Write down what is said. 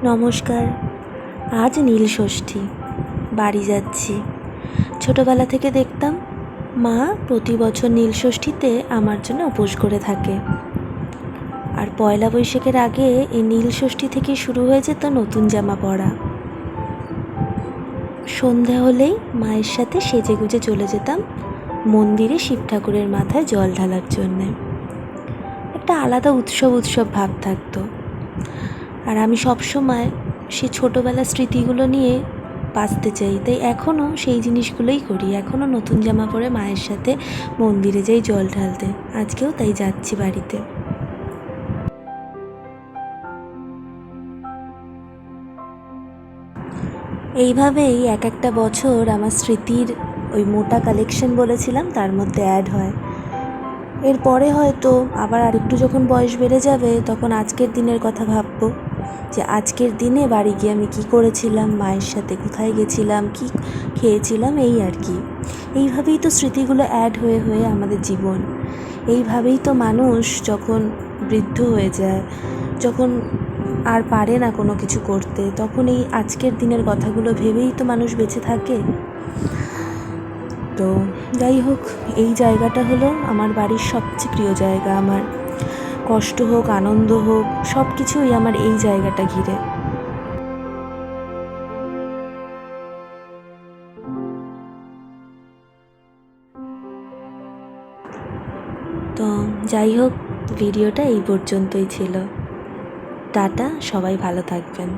নমস্কার। আজ নীলষষ্ঠী, বাড়ি যাচ্ছি। ছোটোবেলা থেকে দেখতাম মা প্রতি বছর নীলষষ্ঠীতে আমার জন্য উপোস করে থাকে। আর পয়লা বৈশাখের আগে এই নীলষষ্ঠী থেকে শুরু হয়ে যেত নতুন জামা পরা। সন্ধে হলেই মায়ের সাথে সেজেগুজে চলে যেতাম মন্দিরে শিব ঠাকুরের মাথায় জল ঢালার জন্যে। একটা আলাদা উৎসব ভাব থাকতো। আর আমি সবসময় সেই ছোটোবেলার স্মৃতিগুলো নিয়ে বাঁচতে চাই, তাই এখনও সেই জিনিসগুলোই করি। এখনও নতুন জামা পরে মায়ের সাথে মন্দিরে যাই জল ঢালতে। আজকেও তাই যাচ্ছি বাড়িতে। এইভাবেই এক একটা বছর আমার স্মৃতির ওই মোটা কালেকশন বলেছিলাম তার মধ্যে অ্যাড হয়। এরপরে হয়তো আবার আরেকটু যখন বয়স বেড়ে যাবে তখন আজকের দিনের কথা ভাববো, যে আজকের দিনে বাড়ি গিয়ে আমি কী করেছিলাম, মায়ের সাথে কোথায় গেছিলাম, কী খেয়েছিলাম, এই আর কি। এইভাবেই তো স্মৃতিগুলো অ্যাড হয়ে হয়ে আমাদের জীবন। এইভাবেই তো মানুষ যখন বৃদ্ধ হয়ে যায়, যখন আর পারে না কোনো কিছু করতে, তখন এই আজকের দিনের কথাগুলো ভেবেই তো মানুষ বেঁচে থাকে। তো যাই হোক, এই জায়গাটা হলো আমার বাড়ির সবচেয়ে প্রিয় জায়গা। আমার কষ্ট হোক, আনন্দ হোক, সব কিছুই আমার এই জায়গাটা ঘিরে। তো যাই হোক, ভিডিওটা এই পর্যন্তই ছিল। টাটা, সবাই ভালো থাকবেন।